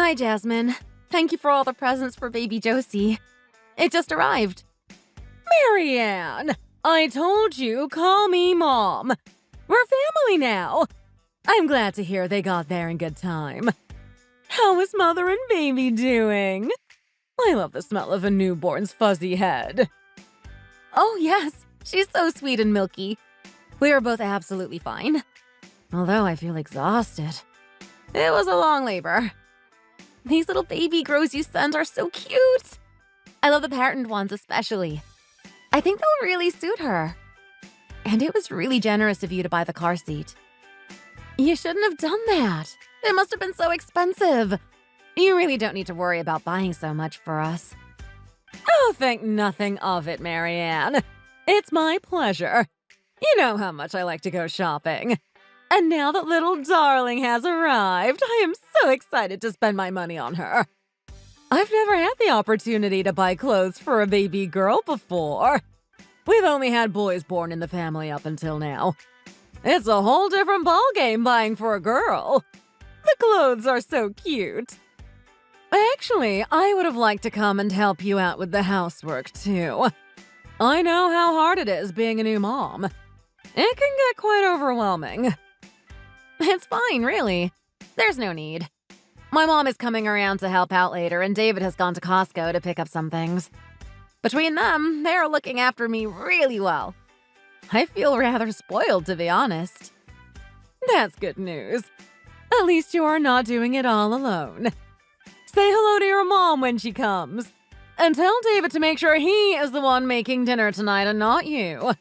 Hi, Jasmine. Thank you for all the presents for baby Josie. It just arrived. Marianne, I told you, call me Mom. We're family now. I'm glad to hear they got there in good time. How is Mother and Baby doing? I love the smell of a newborn's fuzzy head. Oh, yes. She's so sweet and milky. We are both absolutely fine. Although I feel exhausted. It was a long labor. These little baby grows you sent are so cute. I love the patterned ones especially. I think they'll really suit her. And it was really generous of you to buy the car seat. You shouldn't have done that. It must have been so expensive. You really don't need to worry about buying so much for us. Oh, think nothing of it, Marianne. It's my pleasure. You know how much I like to go shopping. And now that little darling has arrived, I am so excited to spend my money on her. I've never had the opportunity to buy clothes for a baby girl before. We've only had boys born in the family up until now. It's a whole different ballgame buying for a girl. The clothes are so cute. Actually, I would have liked to come and help you out with the housework, too. I know how hard it is being a new mom. It can get quite overwhelming. It's fine, really. There's no need. My mom is coming around to help out later, and David has gone to Costco to pick up some things. Between them, they're looking after me really well. I feel rather spoiled, to be honest. That's good news. At least you are not doing it all alone. Say hello to your mom when she comes. And tell David to make sure he is the one making dinner tonight and not you.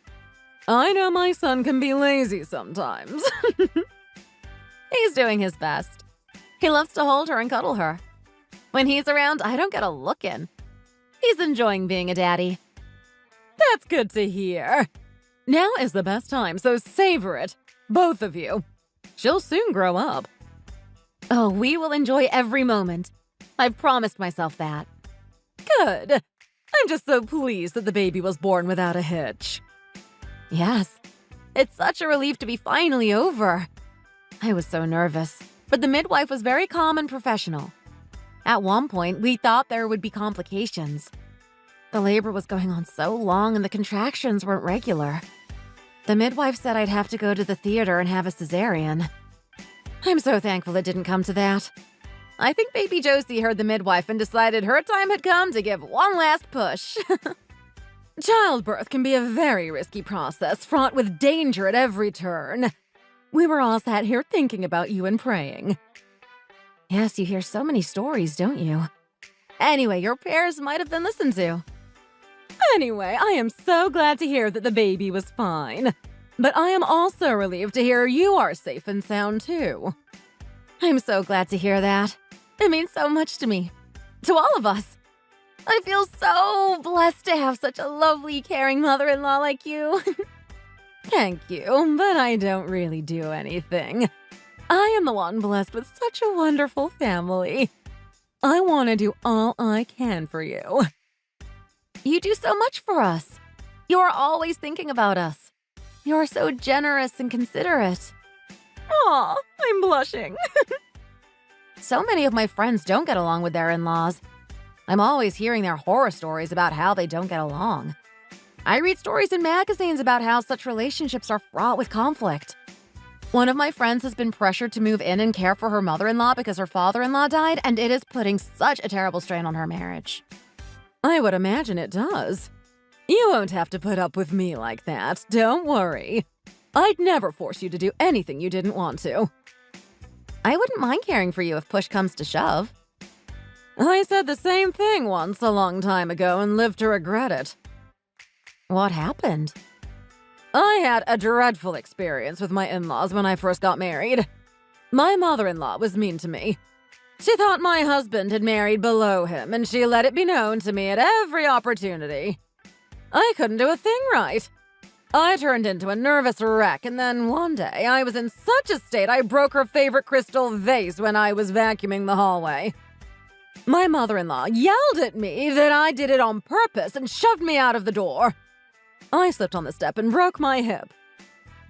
I know my son can be lazy sometimes. He's doing his best. He loves to hold her and cuddle her. When he's around, I don't get a look in. He's enjoying being a daddy. That's good to hear. Now is the best time, so savor it. Both of you. She'll soon grow up. Oh, we will enjoy every moment. I've promised myself that. Good. I'm just so pleased that the baby was born without a hitch. Yes. It's such a relief to be finally over. I was so nervous, but the midwife was very calm and professional. At one point, we thought there would be complications. The labor was going on so long and the contractions weren't regular. The midwife said I'd have to go to the theater and have a cesarean. I'm so thankful it didn't come to that. I think baby Josie heard the midwife and decided her time had come to give one last push. Childbirth can be a very risky process, fraught with danger at every turn. We were all sat here thinking about you and praying. Yes, you hear so many stories, don't you? Anyway, your prayers might have been listened to. Anyway, I am so glad to hear that the baby was fine. But I am also relieved to hear you are safe and sound, too. I'm so glad to hear that. It means so much to me. To all of us. I feel so blessed to have such a lovely, caring mother-in-law like you. Thank you, but I don't really do anything. I am the one blessed with such a wonderful family. I want to do all I can for you. You do so much for us. You are always thinking about us. You are so generous and considerate. Aw, I'm blushing. So many of my friends don't get along with their in-laws. I'm always hearing their horror stories about how they don't get along. I read stories in magazines about how such relationships are fraught with conflict. One of my friends has been pressured to move in and care for her mother-in-law because her father-in-law died, and it is putting such a terrible strain on her marriage. I would imagine it does. You won't have to put up with me like that, don't worry. I'd never force you to do anything you didn't want to. I wouldn't mind caring for you if push comes to shove. I said the same thing once a long time ago and lived to regret it. What happened? I had a dreadful experience with my in-laws when I first got married. My mother-in-law was mean to me. She thought my husband had married below him, and she let it be known to me at every opportunity. I couldn't do a thing right. I turned into a nervous wreck, and then one day I was in such a state I broke her favorite crystal vase when I was vacuuming the hallway. My mother-in-law yelled at me that I did it on purpose and shoved me out of the door. I slipped on the step and broke my hip.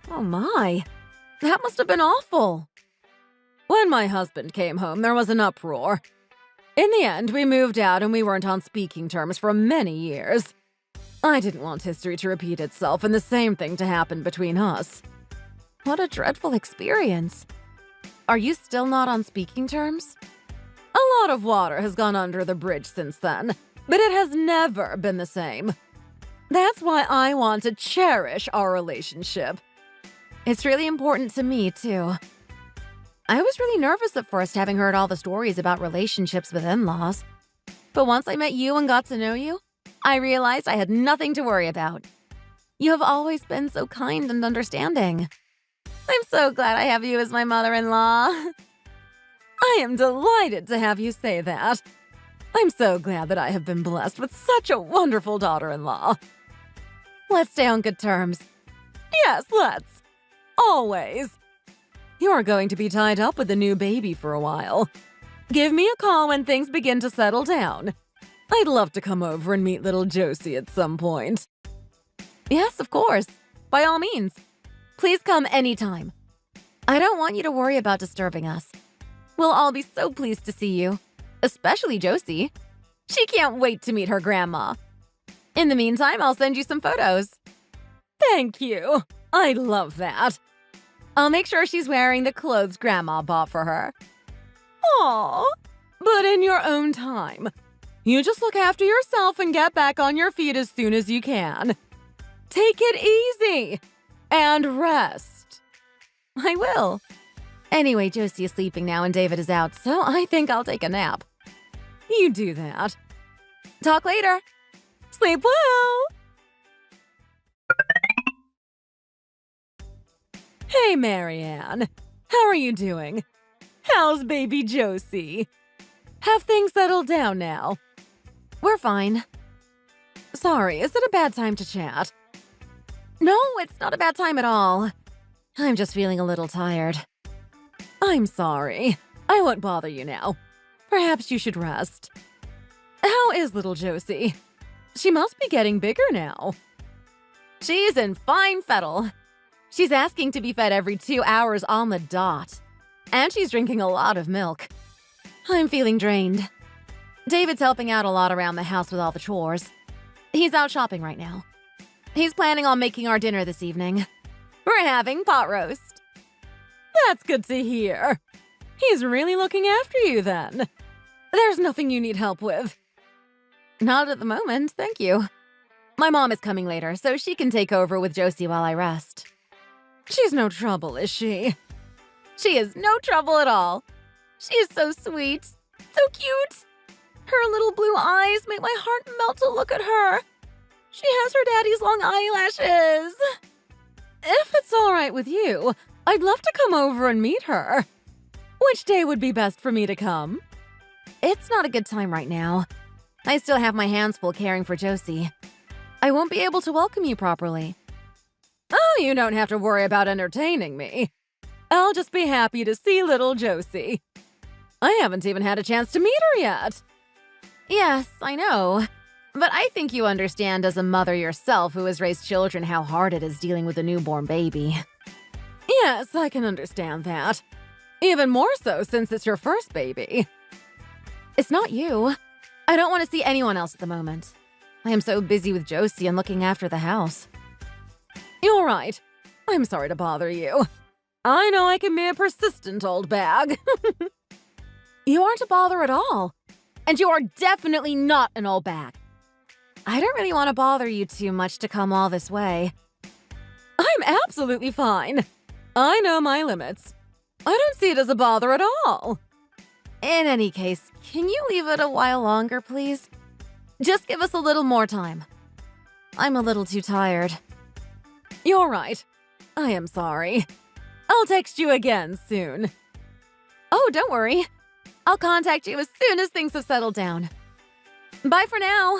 Oh my, that must have been awful. When my husband came home, there was an uproar. In the end, we moved out and we weren't on speaking terms for many years. I didn't want history to repeat itself and the same thing to happen between us. What a dreadful experience. Are you still not on speaking terms? A lot of water has gone under the bridge since then, but it has never been the same. That's why I want to cherish our relationship. It's really important to me, too. I was really nervous at first, having heard all the stories about relationships with in-laws. But once I met you and got to know you, I realized I had nothing to worry about. You have always been so kind and understanding. I'm so glad I have you as my mother-in-law. I am delighted to have you say that. I'm so glad that I have been blessed with such a wonderful daughter-in-law. Let's stay on good terms. Yes, let's. Always. You're going to be tied up with the new baby for a while. Give me a call when things begin to settle down. I'd love to come over and meet little Josie at some point. Yes, of course. By all means. Please come anytime. I don't want you to worry about disturbing us. We'll all be so pleased to see you. Especially Josie. She can't wait to meet her grandma. In the meantime, I'll send you some photos. Thank you. I love that. I'll make sure she's wearing the clothes Grandma bought for her. Aw, but in your own time. You just look after yourself and get back on your feet as soon as you can. Take it easy and rest. I will. Anyway, Josie is sleeping now and David is out, so I think I'll take a nap. You do that. Talk later. Sleep well. Hey, Marianne. How are you doing? How's baby Josie? Have things settled down now? We're fine. Sorry, is it a bad time to chat? No, it's not a bad time at all. I'm just feeling a little tired. I'm sorry. I won't bother you now. Perhaps you should rest. How is little Josie? She must be getting bigger now. She's in fine fettle. She's asking to be fed every 2 hours on the dot. And she's drinking a lot of milk. I'm feeling drained. David's helping out a lot around the house with all the chores. He's out shopping right now. He's planning on making our dinner this evening. We're having pot roast. That's good to hear. He's really looking after you then. There's nothing you need help with. Not at the moment, thank you. My mom is coming later, so she can take over with Josie while I rest. She's no trouble, is she? She is no trouble at all. She is so sweet, so cute. Her little blue eyes make my heart melt to look at her. She has her daddy's long eyelashes. If it's all right with you, I'd love to come over and meet her. Which day would be best for me to come? It's not a good time right now. I still have my hands full caring for Josie. I won't be able to welcome you properly. Oh, you don't have to worry about entertaining me. I'll just be happy to see little Josie. I haven't even had a chance to meet her yet. Yes, I know. But I think you understand as a mother yourself who has raised children how hard it is dealing with a newborn baby. Yes, I can understand that. Even more so since it's your first baby. It's not you. I don't want to see anyone else at the moment. I am so busy with Josie and looking after the house. You're right. I'm sorry to bother you. I know I can be a persistent old bag. You aren't a bother at all. And you are definitely not an old bag. I don't really want to bother you too much to come all this way. I'm absolutely fine. I know my limits. I don't see it as a bother at all. In any case, can you leave it a while longer, please? Just give us a little more time. I'm a little too tired. You're right. I am sorry. I'll text you again soon. Oh, don't worry. I'll contact you as soon as things have settled down. Bye for now.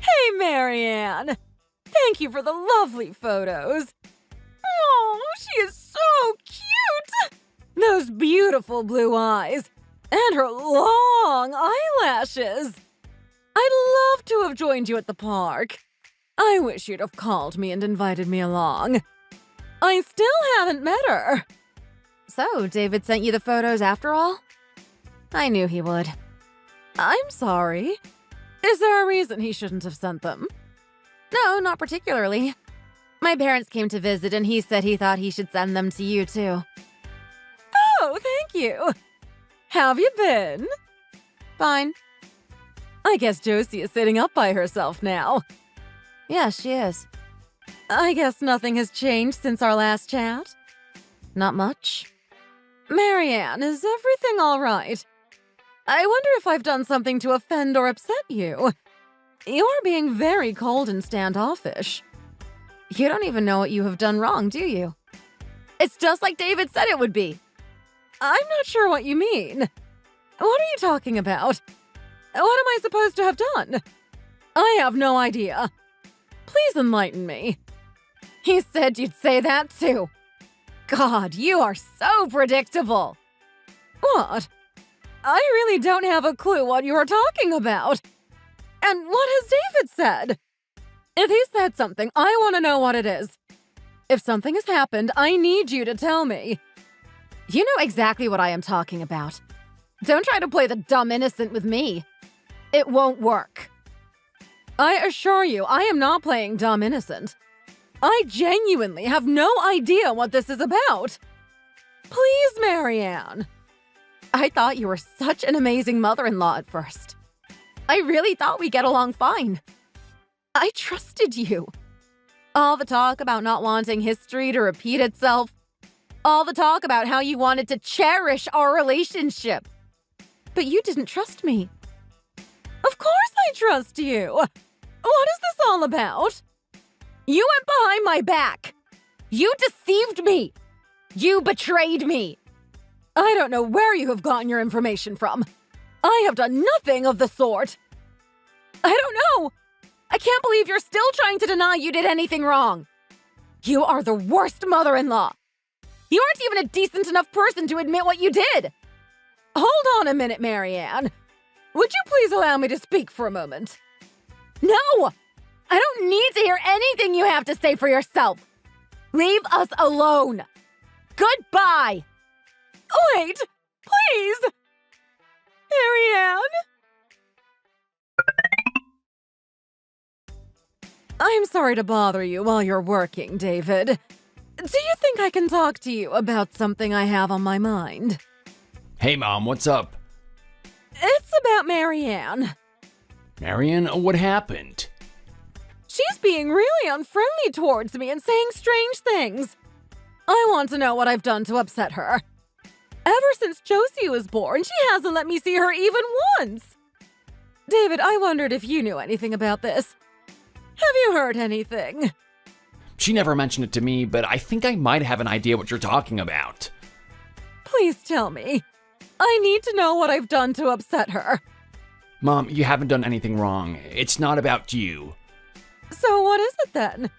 Hey, Marianne. Thank you for the lovely photos. Oh, she is so cute. Those beautiful blue eyes and her long eyelashes. I'd love to have joined you at the park. I wish you'd have called me and invited me along. I still haven't met her. So, David sent you the photos after all? I knew he would. I'm sorry. Is there a reason he shouldn't have sent them? No, not particularly. My parents came to visit and he said he thought he should send them to you too. Oh, thank you. How have you been? Fine. I guess Josie is sitting up by herself now. Yes, she is. I guess nothing has changed since our last chat? Not much. Marianne, is everything all right? I wonder if I've done something to offend or upset you. You're being very cold and standoffish. You don't even know what you have done wrong, do you? It's just like David said it would be. I'm not sure what you mean. What are you talking about? What am I supposed to have done? I have no idea. Please enlighten me. He said you'd say that too. God, you are so predictable. What? I really don't have a clue what you are talking about. And what has David said? If he said something, I want to know what it is. If something has happened, I need you to tell me. You know exactly what I am talking about. Don't try to play the dumb innocent with me. It won't work. I assure you, I am not playing dumb innocent. I genuinely have no idea what this is about. Please, Marianne. I thought you were such an amazing mother-in-law at first. I really thought we'd get along fine. I trusted you. All the talk about not wanting history to repeat itself. All the talk about how you wanted to cherish our relationship. But you didn't trust me. Of course I trust you. What is this all about? You went behind my back. You deceived me. You betrayed me. I don't know where you have gotten your information from. I have done nothing of the sort. I don't know. I can't believe you're still trying to deny you did anything wrong. You are the worst mother-in-law. You aren't even a decent enough person to admit what you did. Hold on a minute, Marianne. Would you please allow me to speak for a moment? No! I don't need to hear anything you have to say for yourself. Leave us alone. Goodbye. Wait, please! Marianne? I'm sorry to bother you while you're working, David. Do you think I can talk to you about something I have on my mind? Hey, Mom, what's up? It's about Marianne. Marianne, what happened? She's being really unfriendly towards me and saying strange things. I want to know what I've done to upset her. Ever since Josie was born, she hasn't let me see her even once. David, I wondered if you knew anything about this. Have you heard anything? She never mentioned it to me, but I think I might have an idea what you're talking about. Please tell me. I need to know what I've done to upset her. Mom, you haven't done anything wrong. It's not about you. So what is it then?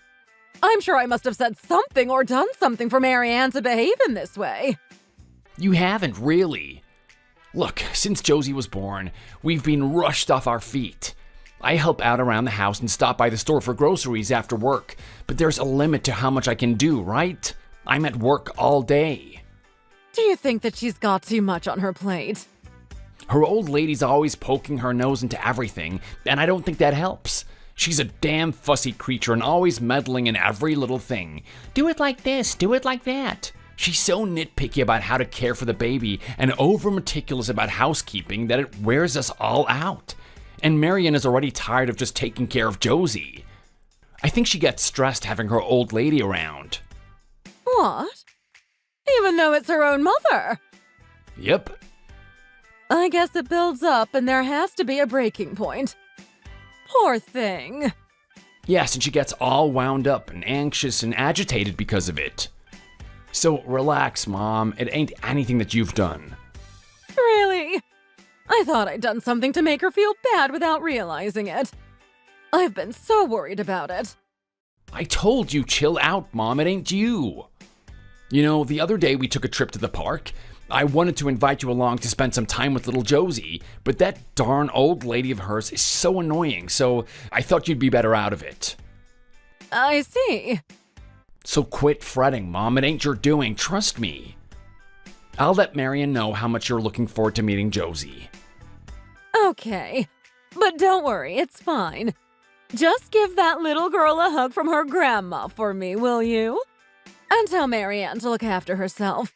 I'm sure I must have said something or done something for Marianne to behave in this way. You haven't, really. Look, since Josie was born, we've been rushed off our feet. I help out around the house and stop by the store for groceries after work, but there's a limit to how much I can do, right? I'm at work all day. Do you think that she's got too much on her plate? Her old lady's always poking her nose into everything, and I don't think that helps. She's a damn fussy creature and always meddling in every little thing. Do it like this, do it like that. She's so nitpicky about how to care for the baby and over meticulous about housekeeping that it wears us all out. And Marianne is already tired of just taking care of Josie. I think she gets stressed having her old lady around. What? Even though it's her own mother? Yep. I guess it builds up and there has to be a breaking point. Poor thing. Yes, and she gets all wound up and anxious and agitated because of it. So relax, Mom. It ain't anything that you've done. Really? I thought I'd done something to make her feel bad without realizing it. I've been so worried about it. I told you, chill out, Mom. It ain't you. You know, the other day we took a trip to the park. I wanted to invite you along to spend some time with little Josie, but that darn old lady of hers is so annoying, so I thought you'd be better out of it. I see. So quit fretting, Mom. It ain't your doing. Trust me. I'll let Marianne know how much you're looking forward to meeting Josie. Okay, but don't worry, it's fine. Just give that little girl a hug from her grandma for me, will you? And tell Marianne to look after herself.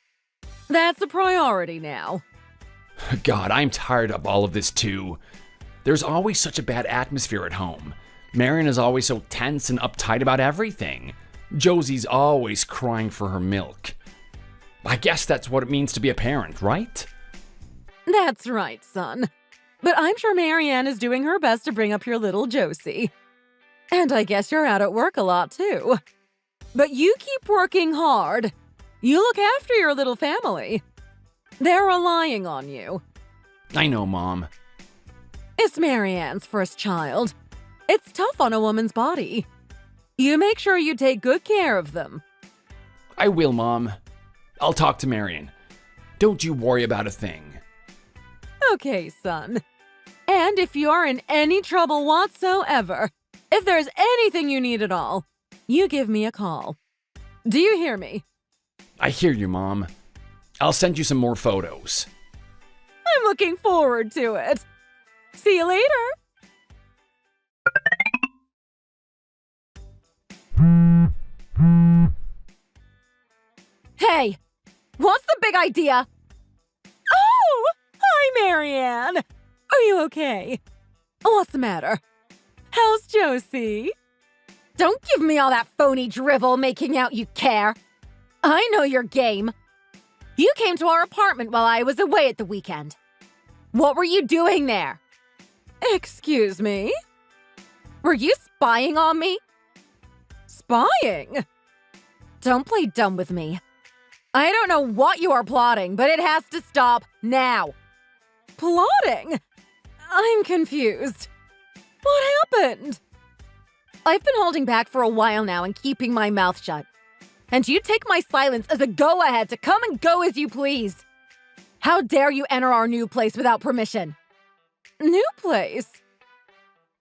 That's a priority now. God, I'm tired of all of this too. There's always such a bad atmosphere at home. Marianne is always so tense and uptight about everything. Josie's always crying for her milk. I guess that's what it means to be a parent, right? That's right, son. But I'm sure Marianne is doing her best to bring up your little Josie. And I guess you're out at work a lot too. But you keep working hard. You look after your little family. They're relying on you. I know, Mom. It's Marianne's first child. It's tough on a woman's body. You make sure you take good care of them. I will, Mom. I'll talk to Marianne. Don't you worry about a thing. Okay, son. And if you're in any trouble whatsoever, if there's anything you need at all, you give me a call. Do you hear me? I hear you, Mom. I'll send you some more photos. I'm looking forward to it. See you later. Hey, what's the big idea? Oh, hi, Marianne. Are you okay? What's the matter? How's Josie? Don't give me all that phony drivel making out you care. I know your game. You came to our apartment while I was away at the weekend. What were you doing there? Excuse me? Were you spying on me? Spying? Don't play dumb with me. I don't know what you are plotting, but it has to stop now. Plotting? I'm confused. What happened? I've been holding back for a while now and keeping my mouth shut. And you take my silence as a go-ahead to come and go as you please. How dare you enter our new place without permission? New place?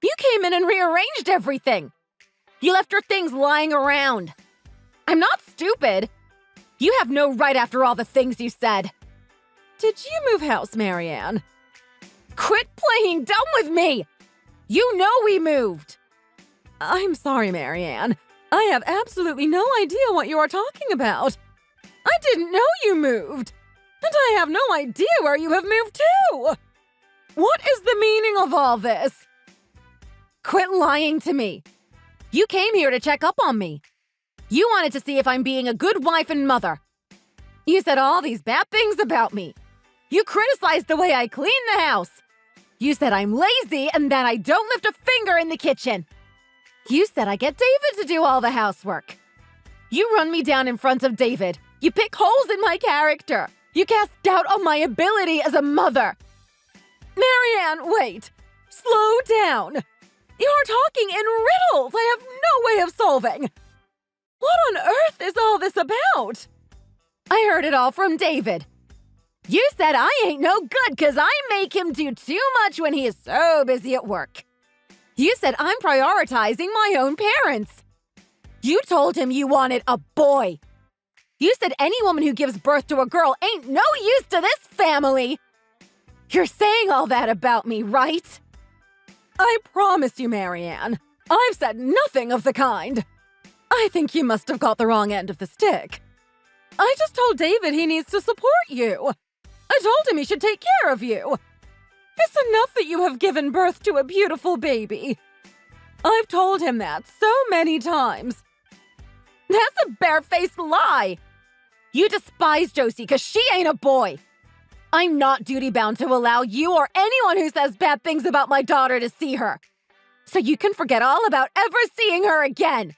You came in and rearranged everything. You left your things lying around. I'm not stupid. You have no right after all the things you said. Did you move house, Marianne? Quit playing dumb with me! You know we moved! I'm sorry, Marianne. I have absolutely no idea what you are talking about. I didn't know you moved. And I have no idea where you have moved to. What is the meaning of all this? Quit lying to me. You came here to check up on me. You wanted to see if I'm being a good wife and mother. You said all these bad things about me. You criticized the way I clean the house. You said I'm lazy and that I don't lift a finger in the kitchen. You said I get David to do all the housework. You run me down in front of David. You pick holes in my character. You cast doubt on my ability as a mother. Marianne, wait. Slow down. You're talking in riddles I have no way of solving. What on earth is all this about? I heard it all from David. You said I ain't no good because I make him do too much when he is so busy at work. You said I'm prioritizing my own parents. You told him you wanted a boy. You said any woman who gives birth to a girl ain't no use to this family. You're saying all that about me, right? I promise you, Marianne, I've said nothing of the kind. I think you must have got the wrong end of the stick. I just told David he needs to support you. I told him he should take care of you. It's enough that you have given birth to a beautiful baby. I've told him that so many times. That's a barefaced lie. You despise Josie because she ain't a boy. I'm not duty-bound to allow you or anyone who says bad things about my daughter to see her. So you can forget all about ever seeing her again.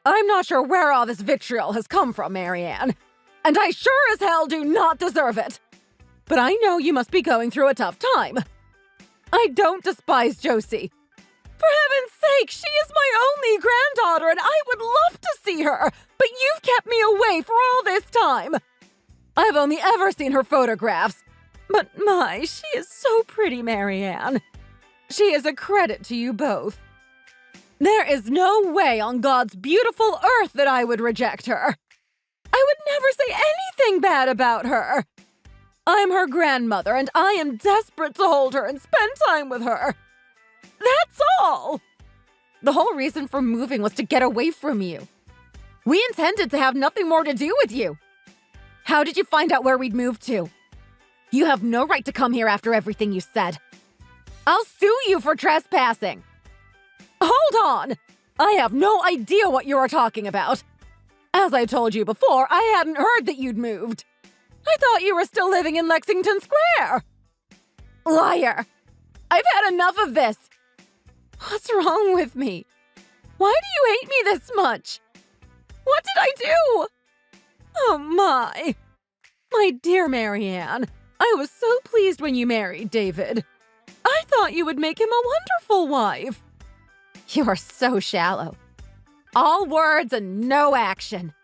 I'm not sure where all this vitriol has come from, Marianne. And I sure as hell do not deserve it. But I know you must be going through a tough time. I don't despise Josie. For heaven's sake, she is my only granddaughter and I would love to see her, but you've kept me away for all this time. I've only ever seen her photographs. But my, she is so pretty, Marianne. She is a credit to you both. There is no way on God's beautiful earth that I would reject her. I would never say anything bad about her. I'm her grandmother, and I am desperate to hold her and spend time with her. That's all. The whole reason for moving was to get away from you. We intended to have nothing more to do with you. How did you find out where we'd moved to? You have no right to come here after everything you said. I'll sue you for trespassing. Hold on! I have no idea what you are talking about. As I told you before, I hadn't heard that you'd moved. I thought you were still living in Lexington Square. Liar! I've had enough of this. What's wrong with me? Why do you hate me this much? What did I do? Oh my! My dear Marianne, I was so pleased when you married David. I thought you would make him a wonderful wife. You are so shallow. All words and no action.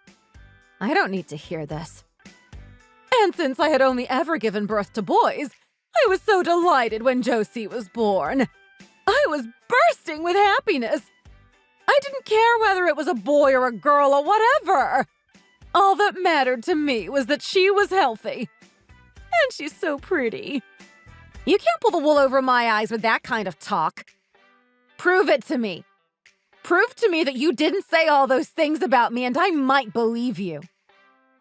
I don't need to hear this. And since I had only ever given birth to boys, I was so delighted when Josie was born. I was bursting with happiness. I didn't care whether it was a boy or a girl or whatever. All that mattered to me was that she was healthy. And she's so pretty. You can't pull the wool over my eyes with that kind of talk. Prove it to me. Prove to me that you didn't say all those things about me and I might believe you.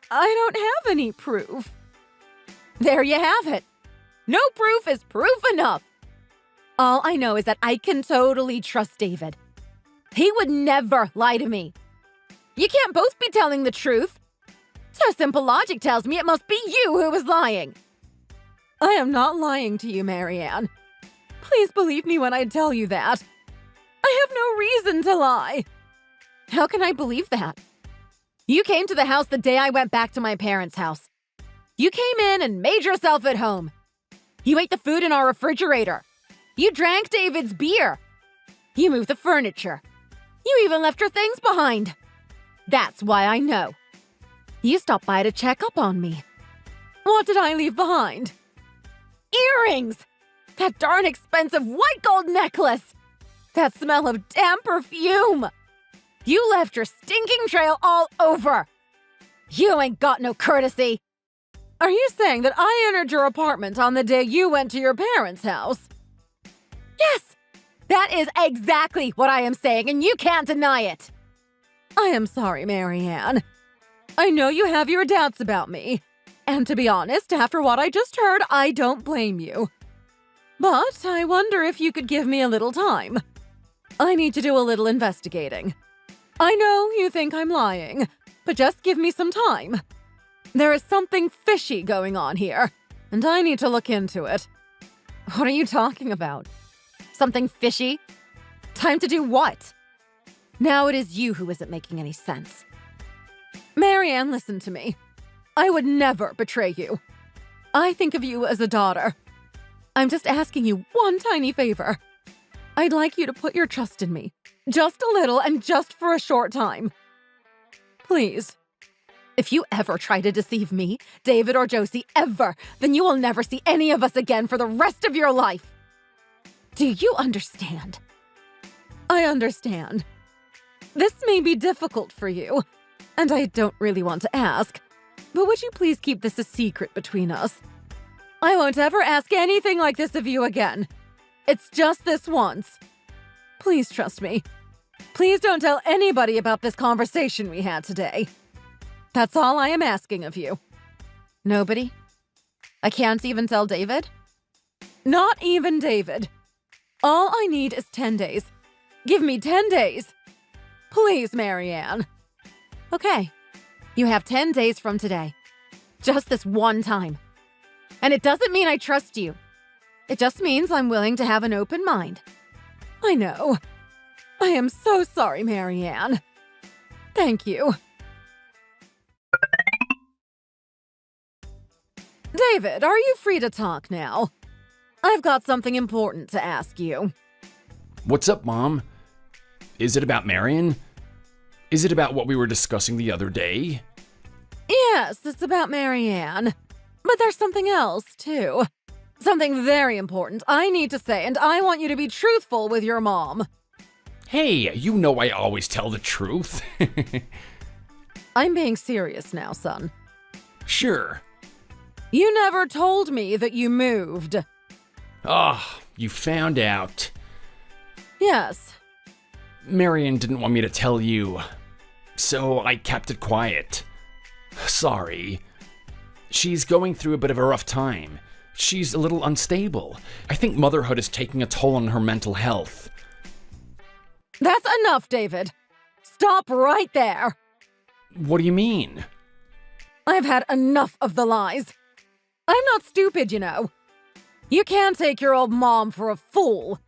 I don't have any proof. There you have it. No proof is proof enough. All I know is that I can totally trust David. He would never lie to me. You can't both be telling the truth. So simple logic tells me it must be you who was lying. I am not lying to you, Marianne. Please believe me when I tell you that. I have no reason to lie. How can I believe that? You came to the house the day I went back to my parents' house. You came in and made yourself at home. You ate the food in our refrigerator. You drank David's beer. You moved the furniture. You even left your things behind. That's why I know. You stopped by to check up on me. What did I leave behind? Earrings! That darn expensive white gold necklace! That smell of damp perfume! You left your stinking trail all over! You ain't got no courtesy! Are you saying that I entered your apartment on the day you went to your parents' house? Yes! That is exactly what I am saying, and you can't deny it! I am sorry, Marianne. I know you have your doubts about me. And to be honest, after what I just heard, I don't blame you. But I wonder if you could give me a little time. I need to do a little investigating. I know you think I'm lying, but just give me some time. There is something fishy going on here, and I need to look into it. What are you talking about? Something fishy? Time to do what? Now it is you who isn't making any sense. Marianne, listen to me. I would never betray you. I think of you as a daughter. I'm just asking you one tiny favor. I'd like you to put your trust in me. Just a little and just for a short time. Please. If you ever try to deceive me, David or Josie, ever, then you will never see any of us again for the rest of your life. Do you understand? I understand. This may be difficult for you, and I don't really want to ask, but would you please keep this a secret between us? I won't ever ask anything like this of you again. It's just this once. Please trust me. Please don't tell anybody about this conversation we had today. That's all I am asking of you. Nobody? I can't even tell David? Not even David. All I need is 10 days. Give me 10 days. Please, Marianne. Okay. You have 10 days from today. Just this one time. And it doesn't mean I trust you. It just means I'm willing to have an open mind. I know. I am so sorry, Marianne. Thank you. David, are you free to talk now? I've got something important to ask you. What's up, Mom? Is it about Marion? Is it about what we were discussing the other day? Yes, it's about Marianne. But there's something else, too. Something very important I need to say, and I want you to be truthful with your mom. Hey, you know I always tell the truth. I'm being serious now, son. Sure. You never told me that you moved. Oh, you found out. Yes. Marion didn't want me to tell you, so I kept it quiet. Sorry. She's going through a bit of a rough time. She's a little unstable. I think motherhood is taking a toll on her mental health. That's enough, David. Stop right there. What do you mean? I've had enough of the lies. I'm not stupid, you know. You can't take your old mom for a fool.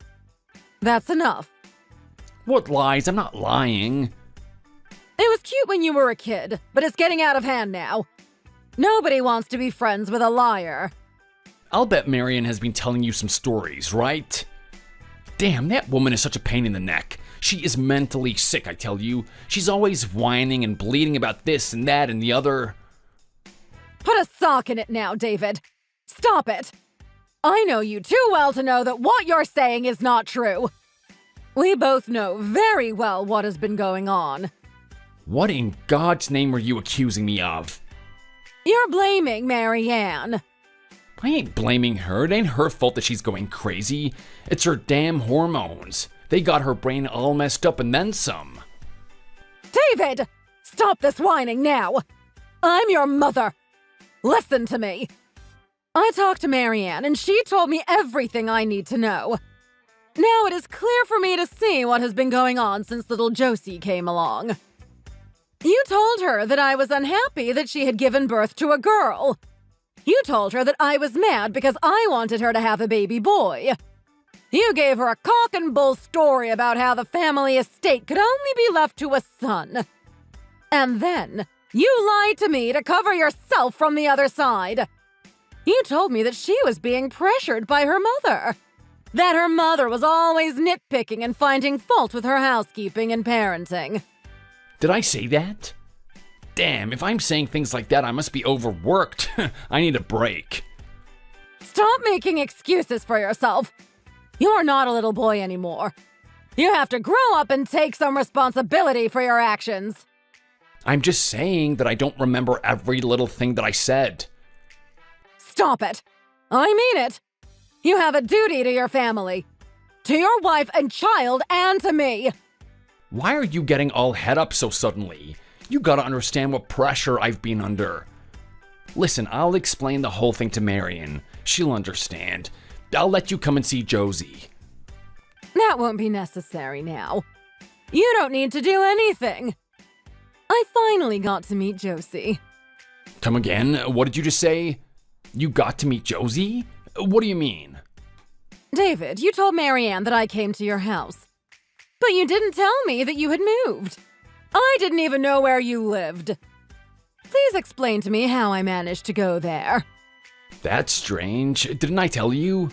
That's enough. What lies? I'm not lying. It was cute when you were a kid, but it's getting out of hand now. Nobody wants to be friends with a liar. I'll bet Marion has been telling you some stories, right? Damn, that woman is such a pain in the neck. She is mentally sick, I tell you. She's always whining and bleating about this and that and the other. Put a sock in it now, David. Stop it. I know you too well to know that what you're saying is not true. We both know very well what has been going on. What in God's name are you accusing me of? You're blaming Marianne. I ain't blaming her. It ain't her fault that she's going crazy. It's her damn hormones. They got her brain all messed up and then some. David! Stop this whining now! I'm your mother. Listen to me. I talked to Marianne and she told me everything I need to know. Now it is clear for me to see what has been going on since little Josie came along. You told her that I was unhappy that she had given birth to a girl. You told her that I was mad because I wanted her to have a baby boy. You gave her a cock and bull story about how the family estate could only be left to a son. And then you lied to me to cover yourself from the other side. You told me that she was being pressured by her mother. That her mother was always nitpicking and finding fault with her housekeeping and parenting. Did I say that? Damn, if I'm saying things like that, I must be overworked. I need a break. Stop making excuses for yourself. You're not a little boy anymore. You have to grow up and take some responsibility for your actions. I'm just saying that I don't remember every little thing that I said. Stop it. I mean it. You have a duty to your family. To your wife and child and to me. Why are you getting all head up so suddenly? You gotta understand what pressure I've been under. Listen, I'll explain the whole thing to Marion. She'll understand. I'll let you come and see Josie. That won't be necessary now. You don't need to do anything. I finally got to meet Josie. Come again? What did you just say? You got to meet Josie? What do you mean? David, you told Marianne that I came to your house. But you didn't tell me that you had moved. I didn't even know where you lived. Please explain to me how I managed to go there. That's strange. Didn't I tell you?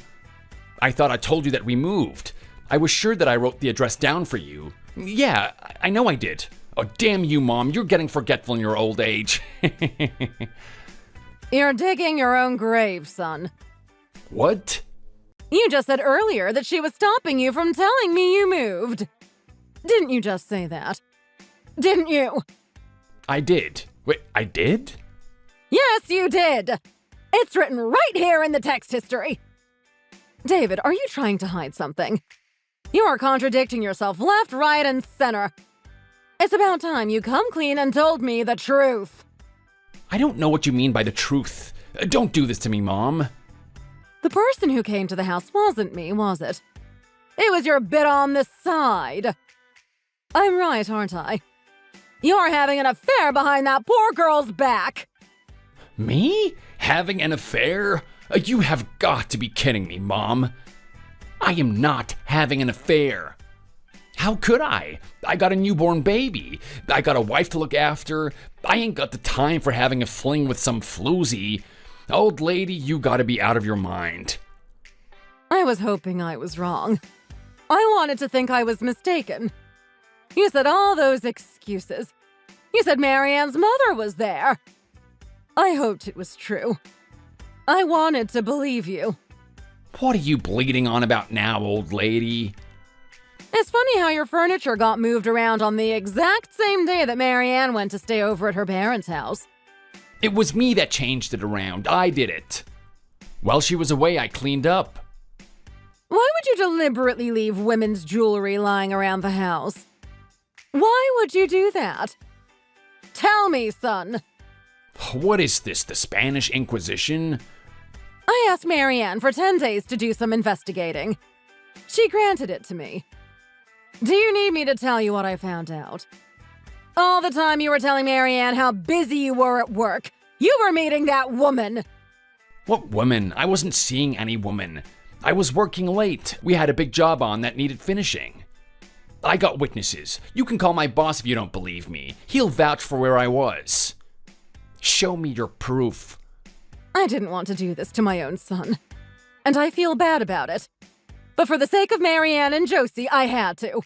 I thought I told you that we moved. I was sure that I wrote the address down for you. Yeah, I know I did. Oh, damn you, Mom. You're getting forgetful in your old age. You're digging your own grave, son. What? You just said earlier that she was stopping you from telling me you moved. Didn't you just say that? Didn't you? I did. Wait, I did? Yes, you did. It's written right here in the text history. David, are you trying to hide something? You are contradicting yourself left, right, and center. It's about time you come clean and told me the truth. I don't know what you mean by the truth. Don't do this to me, Mom. The person who came to the house wasn't me, was it? It was your bit on the side. I'm right, aren't I? You're having an affair behind that poor girl's back. Me? Having an affair? You have got to be kidding me, Mom. I am not having an affair. How could I? I got a newborn baby. I got a wife to look after. I ain't got the time for having a fling with some floozy. Old lady, you gotta be out of your mind. I was hoping I was wrong. I wanted to think I was mistaken. You said all those excuses. You said Marianne's mother was there. I hoped it was true. I wanted to believe you. What are you bleating on about now, old lady? It's funny how your furniture got moved around on the exact same day that Marianne went to stay over at her parents' house. It was me that changed it around. I did it. While she was away, I cleaned up. Why would you deliberately leave women's jewelry lying around the house? Why would you do that? Tell me, son. What is this, the Spanish Inquisition? I asked Marianne for 10 days to do some investigating. She granted it to me. Do you need me to tell you what I found out? All the time you were telling Marianne how busy you were at work, you were meeting that woman. What woman? I wasn't seeing any woman. I was working late. We had a big job on that needed finishing. I got witnesses. You can call my boss if you don't believe me. He'll vouch for where I was. Show me your proof. I didn't want to do this to my own son, and I feel bad about it. But for the sake of Marianne and Josie, I had to.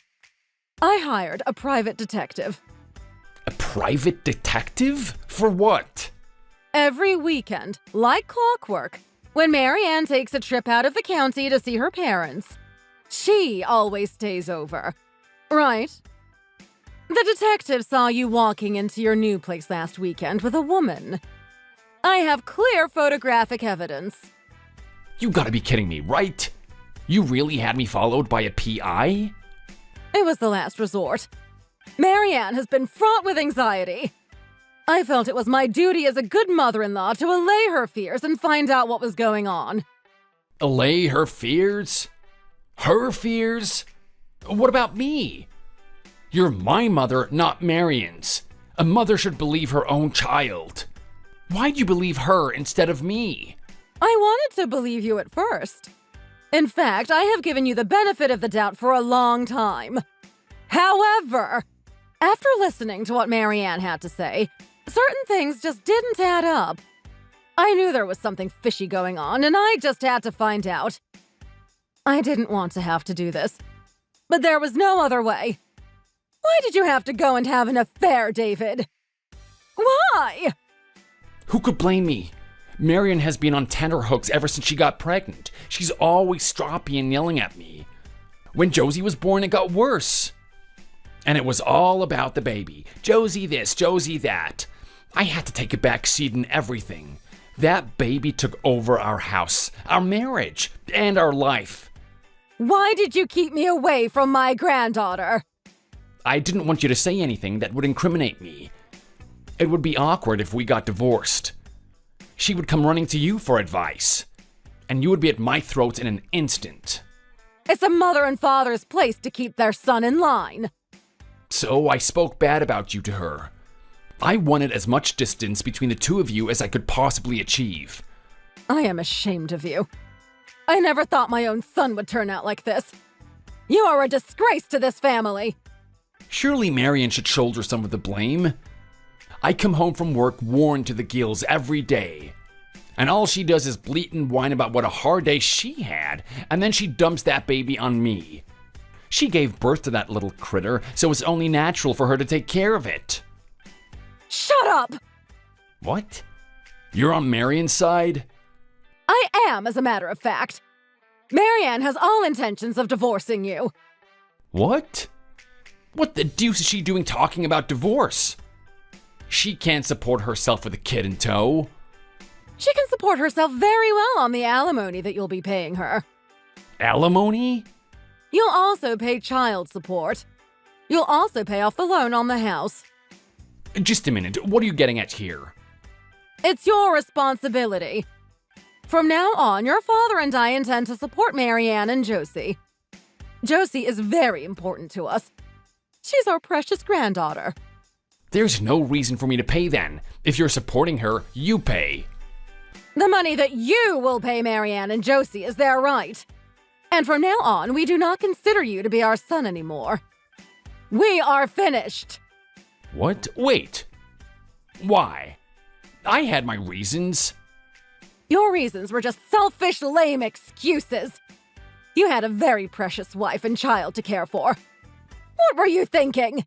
I hired a private detective. A private detective? For what? Every weekend, like clockwork, when Marianne takes a trip out of the county to see her parents, she always stays over. Right? The detective saw you walking into your new place last weekend with a woman. I have clear photographic evidence. You gotta be kidding me, right? You really had me followed by a PI? It was the last resort. Marianne has been fraught with anxiety. I felt it was my duty as a good mother-in-law to allay her fears and find out what was going on. Allay her fears? Her fears? What about me? You're my mother, not Marian's. A mother should believe her own child. Why'd you believe her instead of me? I wanted to believe you at first. In fact, I have given you the benefit of the doubt for a long time. However, after listening to what Marianne had to say, certain things just didn't add up. I knew there was something fishy going on, and I just had to find out. I didn't want to have to do this, but there was no other way. Why did you have to go and have an affair, David? Why? Who could blame me? Marianne has been on tenterhooks ever since she got pregnant. She's always stroppy and yelling at me. When Josie was born, it got worse. And it was all about the baby. Josie this, Josie that. I had to take a back seat in everything. That baby took over our house, our marriage, and our life. Why did you keep me away from my granddaughter? I didn't want you to say anything that would incriminate me. It would be awkward if we got divorced. She would come running to you for advice, and you would be at my throat in an instant. It's a mother and father's place to keep their son in line. So I spoke bad about you to her. I wanted as much distance between the two of you as I could possibly achieve. I am ashamed of you. I never thought my own son would turn out like this. You are a disgrace to this family. Surely Marianne should shoulder some of the blame. I come home from work worn to the gills every day. And all she does is bleat and whine about what a hard day she had, and then she dumps that baby on me. She gave birth to that little critter, so it's only natural for her to take care of it. Shut up! What? You're on Marianne's side? I am, as a matter of fact. Marianne has all intentions of divorcing you. What? What the deuce is she doing talking about divorce? She can't support herself with a kid in tow. She can support herself very well on the alimony that you'll be paying her. Alimony? You'll also pay child support. You'll also pay off the loan on the house. Just a minute, what are you getting at here? It's your responsibility. From now on, your father and I intend to support Marianne and Josie. Josie is very important to us. She's our precious granddaughter. There's no reason for me to pay then. If you're supporting her, you pay. The money that you will pay Marianne and Josie is their right. And from now on, we do not consider you to be our son anymore. We are finished. What? Wait. Why? I had my reasons. Your reasons were just selfish, lame excuses. You had a very precious wife and child to care for. What were you thinking?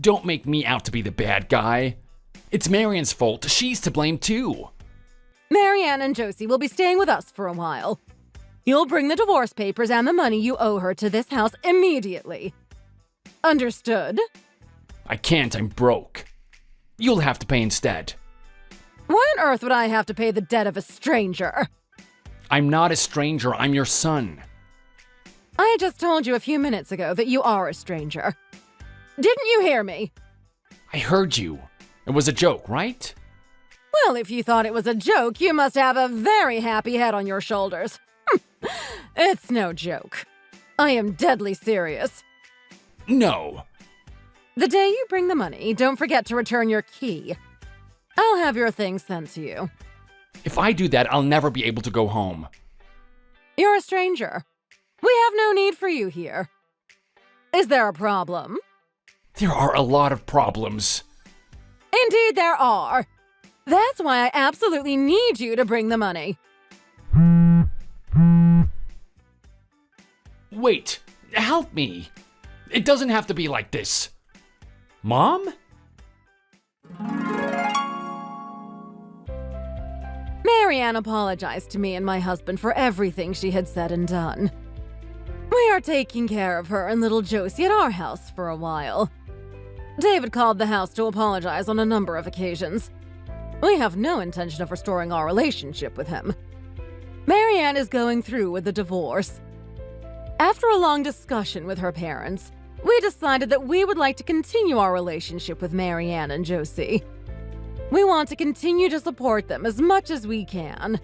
Don't make me out to be the bad guy. It's Marianne's fault. She's to blame too. Marianne and Josie will be staying with us for a while. You'll bring the divorce papers and the money you owe her to this house immediately. Understood? I can't, I'm broke. You'll have to pay instead. Why on earth would I have to pay the debt of a stranger? I'm not a stranger, I'm your son. I just told you a few minutes ago that you are a stranger. Didn't you hear me? I heard you. It was a joke, right? Well, if you thought it was a joke, you must have a very happy head on your shoulders. It's no joke. I am deadly serious. No. The day you bring the money, don't forget to return your key. I'll have your things sent to you. If I do that, I'll never be able to go home. You're a stranger. We have no need for you here. Is there a problem? There are a lot of problems. Indeed there are. That's why I absolutely need you to bring the money. Wait, help me. It doesn't have to be like this. Mom? Marianne apologized to me and my husband for everything she had said and done. We are taking care of her and little Josie at our house for a while. David called the house to apologize on a number of occasions. We have no intention of restoring our relationship with him. Marianne is going through with the divorce. After a long discussion with her parents, we decided that we would like to continue our relationship with Marianne and Josie. We want to continue to support them as much as we can.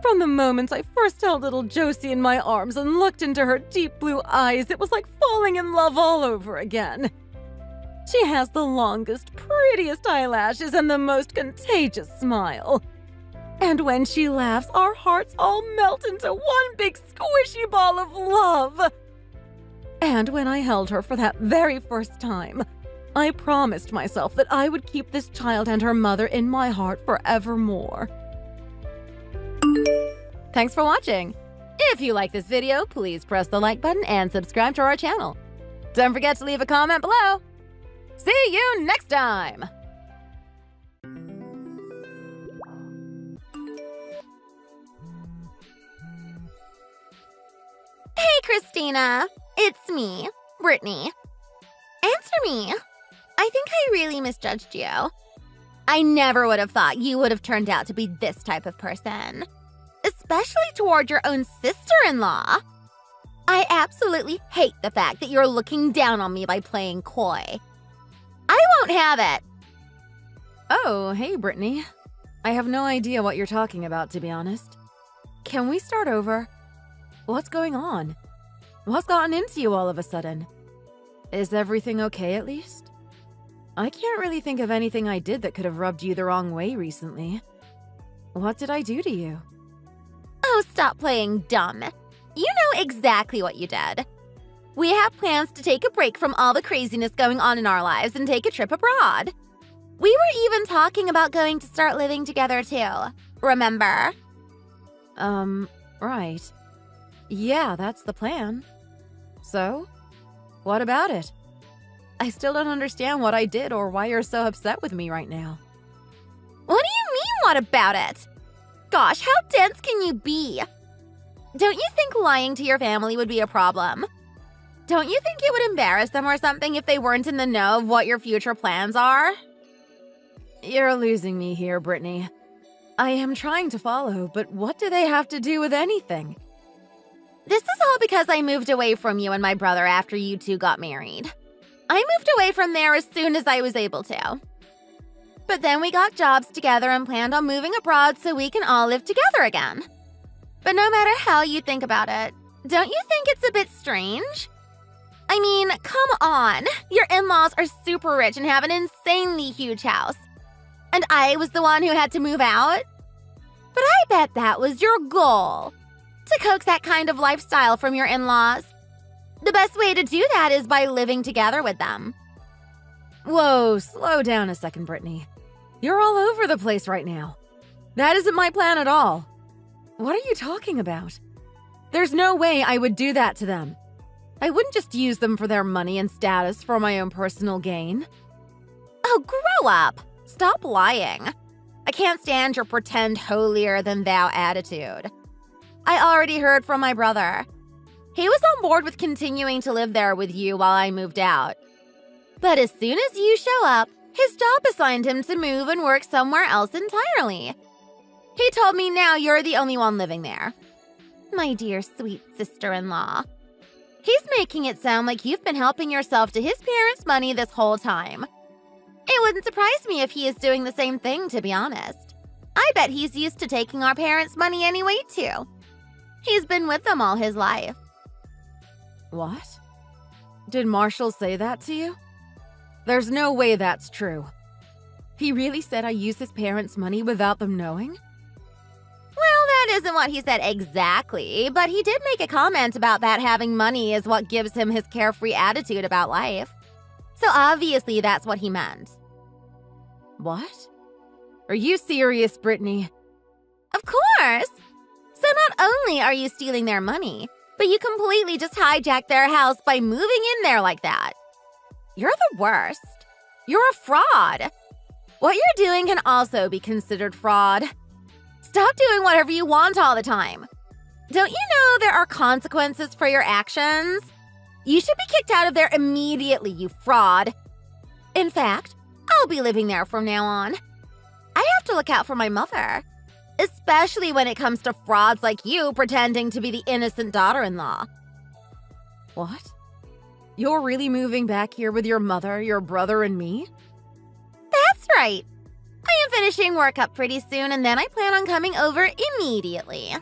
From the moment I first held little Josie in my arms and looked into her deep blue eyes, it was like falling in love all over again. She has the longest, prettiest eyelashes and the most contagious smile. And when she laughs, our hearts all melt into one big squishy ball of love. And when I held her for that very first time, I promised myself that I would keep this child and her mother in my heart forevermore. Thanks for watching. If you like this video, please press the like button and subscribe to our channel. Don't forget to leave a comment below. See you next time! Hey, Christina. It's me, Brittany. Answer me. I think I really misjudged you. I never would have thought you would have turned out to be this type of person. Especially toward your own sister-in-law. I absolutely hate the fact that you're looking down on me by playing coy. I won't have it. Oh, hey, Brittany. I have no idea what you're talking about, to be honest. Can we start over? What's going on? What's gotten into you all of a sudden? Is everything okay, at least? I can't really think of anything I did that could have rubbed you the wrong way recently. What did I do to you? Oh, stop playing dumb. You know exactly what you did. We have plans to take a break from all the craziness going on in our lives and take a trip abroad. We were even talking about going to start living together too. Remember? Right. Yeah, that's the plan. So, what about it? I still don't understand what I did or why you're so upset with me right now. What do you mean, what about it? Gosh, how dense can you be? Don't you think lying to your family would be a problem? Don't you think it would embarrass them or something if they weren't in the know of what your future plans are? You're losing me here, Brittany. I am trying to follow, but what do they have to do with anything? This is all because I moved away from you and my brother after you two got married. I moved away from there as soon as I was able to. But then we got jobs together and planned on moving abroad so we can all live together again. But no matter how you think about it, don't you think it's a bit strange? I mean, come on. Your in-laws are super rich and have an insanely huge house. And I was the one who had to move out? But I bet that was your goal. To coax that kind of lifestyle from your in-laws. The best way to do that is by living together with them. Whoa, slow down a second, Brittany. You're all over the place right now. That isn't my plan at all. What are you talking about? There's no way I would do that to them. I wouldn't just use them for their money and status for my own personal gain. Oh, grow up. Stop lying. I can't stand your pretend holier-than-thou attitude. I already heard from my brother. He was on board with continuing to live there with you while I moved out. But as soon as you show up, his job assigned him to move and work somewhere else entirely. He told me now you're the only one living there. My dear sweet sister-in-law. He's making it sound like you've been helping yourself to his parents' money this whole time. It wouldn't surprise me if he is doing the same thing, to be honest. I bet he's used to taking our parents' money anyway, too. He's been with them all his life. What? Did Marshall say that to you? There's no way that's true. He really said I use his parents' money without them knowing? Well, that isn't what he said exactly, but he did make a comment about that having money is what gives him his carefree attitude about life. So obviously that's what he meant. What? Are you serious, Brittany? Of course! So not only are you stealing their money, but you completely just hijacked their house by moving in there like that. You're the worst. You're a fraud. What you're doing can also be considered fraud. Stop doing whatever you want all the time. Don't you know there are consequences for your actions? You should be kicked out of there immediately, you fraud. In fact, I'll be living there from now on. I have to look out for my mother, especially when it comes to frauds like you pretending to be the innocent daughter-in-law. What? You're really moving back here with your mother, your brother, and me? That's right. I am finishing work up pretty soon, and then I plan on coming over immediately.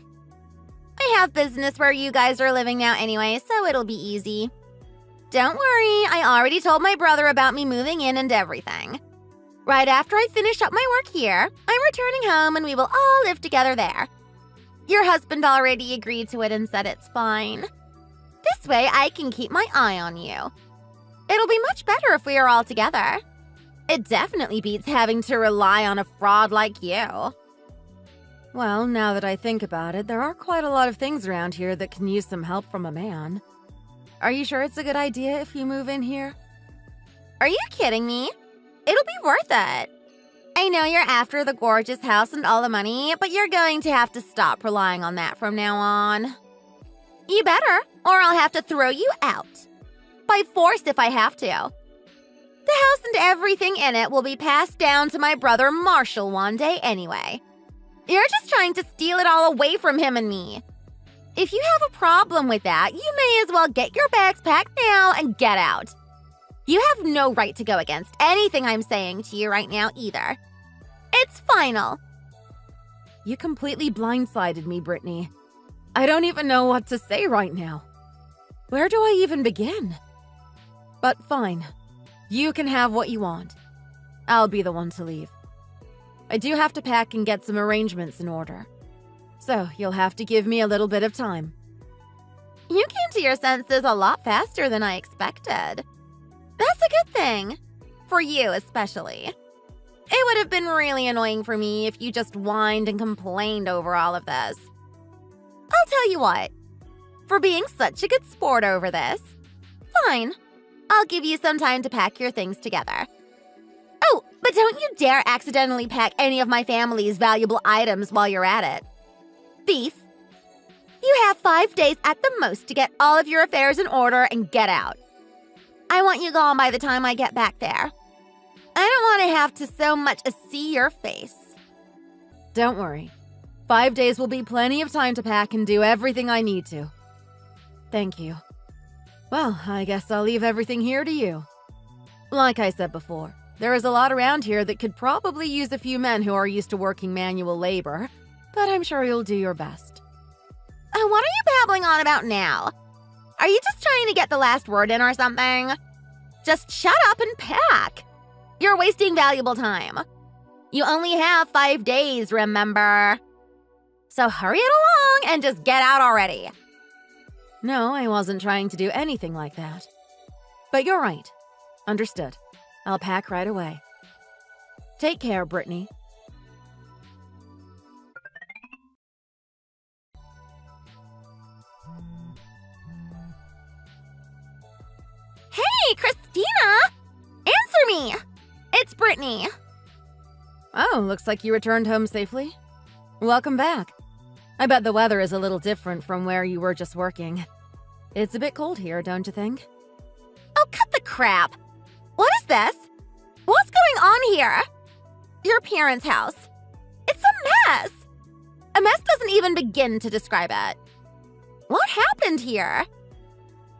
I have business where you guys are living now anyway, so it'll be easy. Don't worry, I already told my brother about me moving in and everything. Right after I finish up my work here, I'm returning home and we will all live together there. Your husband already agreed to it and said it's fine. This way I can keep my eye on you. It'll be much better if we are all together. It definitely beats having to rely on a fraud like you. Well, now that I think about it, there are quite a lot of things around here that can use some help from a man. Are you sure it's a good idea if you move in here? Are you kidding me? It'll be worth it. I know you're after the gorgeous house and all the money, but you're going to have to stop relying on that from now on. You better, or I'll have to throw you out. By force if I have to. The house and everything in it will be passed down to my brother Marshall one day anyway. You're just trying to steal it all away from him and me. If you have a problem with that, you may as well get your bags packed now and get out. You have no right to go against anything I'm saying to you right now either. It's final. You completely blindsided me, Brittany. I don't even know what to say right now. Where do I even begin? But fine. You can have what you want. I'll be the one to leave. I do have to pack and get some arrangements in order. So you'll have to give me a little bit of time. You came to your senses a lot faster than I expected. That's a good thing. For you, especially. It would have been really annoying for me if you just whined and complained over all of this. I'll tell you what. For being such a good sport over this, fine. I'll give you some time to pack your things together. Oh, but don't you dare accidentally pack any of my family's valuable items while you're at it. Thief. You have 5 days at the most to get all of your affairs in order and get out. I want you gone by the time I get back there. I don't want to have to so much as see your face. Don't worry. 5 days will be plenty of time to pack and do everything I need to. Thank you. Well, I guess I'll leave everything here to you. Like I said before, there is a lot around here that could probably use a few men who are used to working manual labor, but I'm sure you'll do your best. What are you babbling on about now? Are you just trying to get the last word in or something? Just shut up and pack. You're wasting valuable time. You only have 5 days, remember? So hurry it along and just get out already. No, I wasn't trying to do anything like that. But you're right. Understood. I'll pack right away. Take care, Brittany. Hey, Christina! Answer me! It's Brittany. Oh, looks like you returned home safely. Welcome back. I bet the weather is a little different from where you were just working. It's a bit cold here, don't you think? Oh, cut the crap! What is this? What's going on here? Your parents' house. It's a mess! A mess doesn't even begin to describe it. What happened here?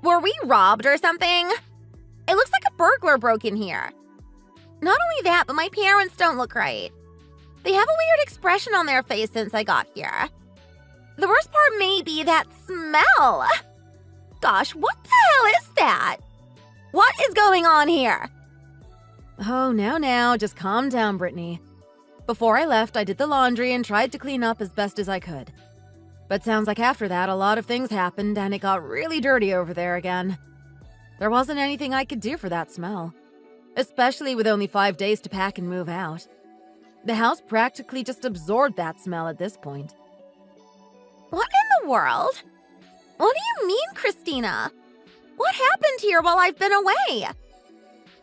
Were we robbed or something? It looks like a burglar broke in here. Not only that, but my parents don't look right. They have a weird expression on their face since I got here. The worst part may be that smell. Gosh, what the hell is that? What is going on here? Oh, now, just calm down, Brittany. Before I left, I did the laundry and tried to clean up as best as I could. But sounds like after that, a lot of things happened and it got really dirty over there again. There wasn't anything I could do for that smell, especially with only 5 days to pack and move out. The house practically just absorbed that smell at this point. What in the world? What do you mean, Christina? What happened here while I've been away?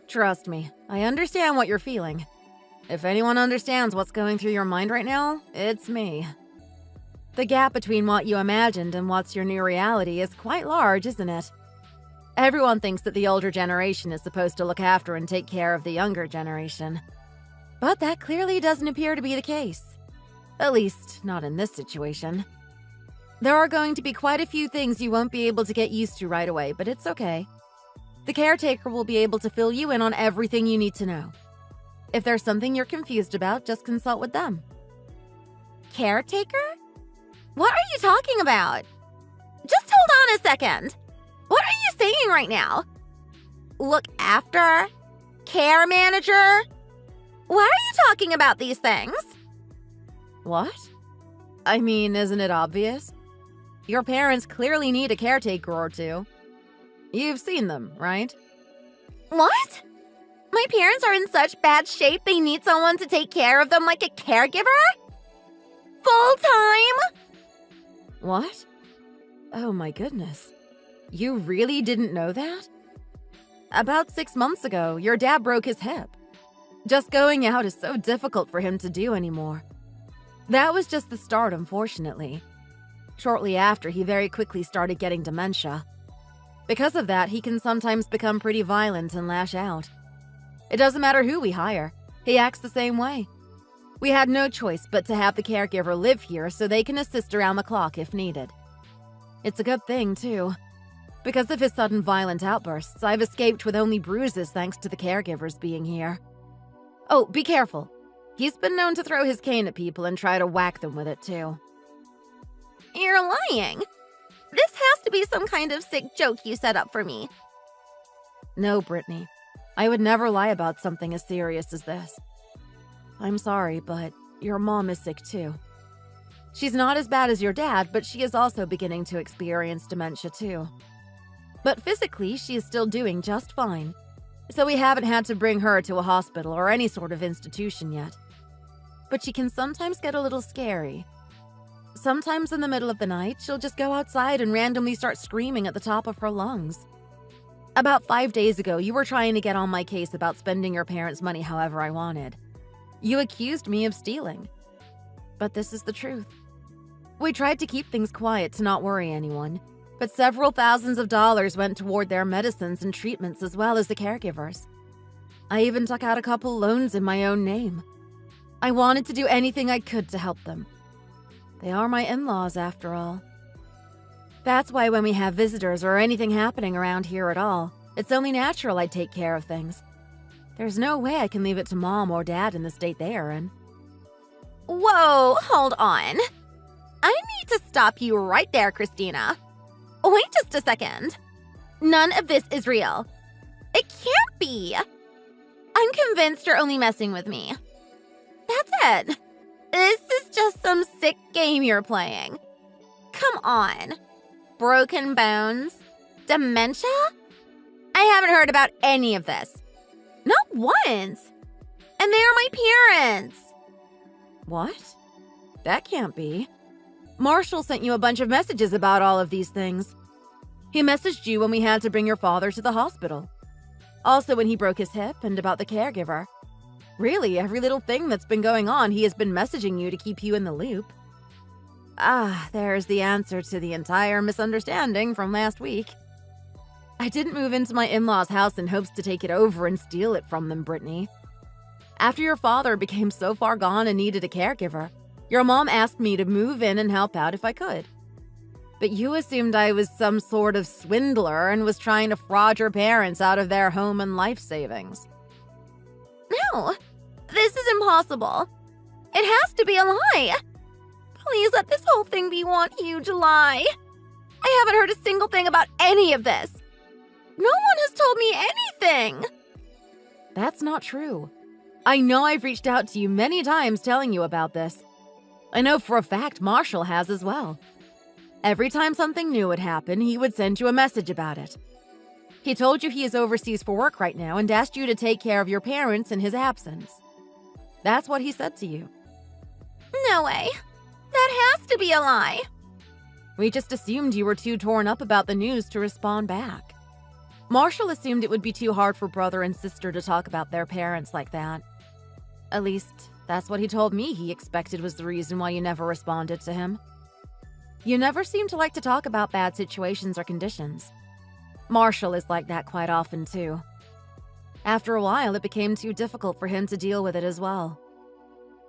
Trust me, I understand what you're feeling. If anyone understands what's going through your mind right now, it's me. The gap between what you imagined and what's your new reality is quite large, isn't it? Everyone thinks that the older generation is supposed to look after and take care of the younger generation. But that clearly doesn't appear to be the case. At least, not in this situation. There are going to be quite a few things you won't be able to get used to right away, but it's okay. The caretaker will be able to fill you in on everything you need to know. If there's something you're confused about, just consult with them. Caretaker? What are you talking about? Just hold on a second. What are you saying right now? Look after? Care manager? Why are you talking about these things? What? I mean, isn't it obvious? Your parents clearly need a caretaker or two. You've seen them, right? What? My parents are in such bad shape they need someone to take care of them like a caregiver? Full time? What? Oh my goodness. You really didn't know that? About 6 months ago, your dad broke his hip. Just going out is so difficult for him to do anymore. That was just the start, unfortunately. Shortly after, he very quickly started getting dementia. Because of that, he can sometimes become pretty violent and lash out. It doesn't matter who we hire, he acts the same way. We had no choice but to have the caregiver live here so they can assist around the clock if needed. It's a good thing, too. Because of his sudden violent outbursts, I've escaped with only bruises thanks to the caregivers being here. Oh, be careful. He's been known to throw his cane at people and try to whack them with it, too. You're lying. This has to be some kind of sick joke you set up for me. No, Brittany. I would never lie about something as serious as this. I'm sorry, but your mom is sick, too. She's not as bad as your dad, but she is also beginning to experience dementia, too. But physically, she is still doing just fine. So we haven't had to bring her to a hospital or any sort of institution yet. But she can sometimes get a little scary. Sometimes in the middle of the night, she'll just go outside and randomly start screaming at the top of her lungs. About 5 days ago, you were trying to get on my case about spending your parents' money however I wanted. You accused me of stealing. But this is the truth. We tried to keep things quiet to not worry anyone, but several thousands of dollars went toward their medicines and treatments as well as the caregivers. I even took out a couple loans in my own name. I wanted to do anything I could to help them. They are my in-laws, after all. That's why when we have visitors or anything happening around here at all, it's only natural I take care of things. There's no way I can leave it to Mom or Dad in the state they are in. Whoa, hold on. I need to stop you right there, Christina. Wait just a second. None of this is real. It can't be. I'm convinced you're only messing with me. That's it. This is just some sick game you're playing. Come on. Broken bones? Dementia? I haven't heard about any of this. Not once. And they are my parents. What? That can't be. Marshall sent you a bunch of messages about all of these things. He messaged you when we had to bring your father to the hospital. Also when he broke his hip and about the caregiver. Really, every little thing that's been going on, he has been messaging you to keep you in the loop. There's the answer to the entire misunderstanding from last week. I didn't move into my in-laws' house in hopes to take it over and steal it from them, Brittany. After your father became so far gone and needed a caregiver, your mom asked me to move in and help out if I could. But you assumed I was some sort of swindler and was trying to fraud your parents out of their home and life savings. No, this is impossible. It has to be a lie. Please let this whole thing be one huge lie. I haven't heard a single thing about any of this. No one has told me anything. That's not true. I know I've reached out to you many times telling you about this. I know for a fact Marshall has as well. Every time something new would happen, he would send you a message about it. He told you he is overseas for work right now and asked you to take care of your parents in his absence. That's what he said to you. No way. That has to be a lie. We just assumed you were too torn up about the news to respond back. Marshall assumed it would be too hard for brother and sister to talk about their parents like that. At least, that's what he told me he expected was the reason why you never responded to him. You never seem to like to talk about bad situations or conditions. Marshall is like that quite often, too. After a while, it became too difficult for him to deal with it as well.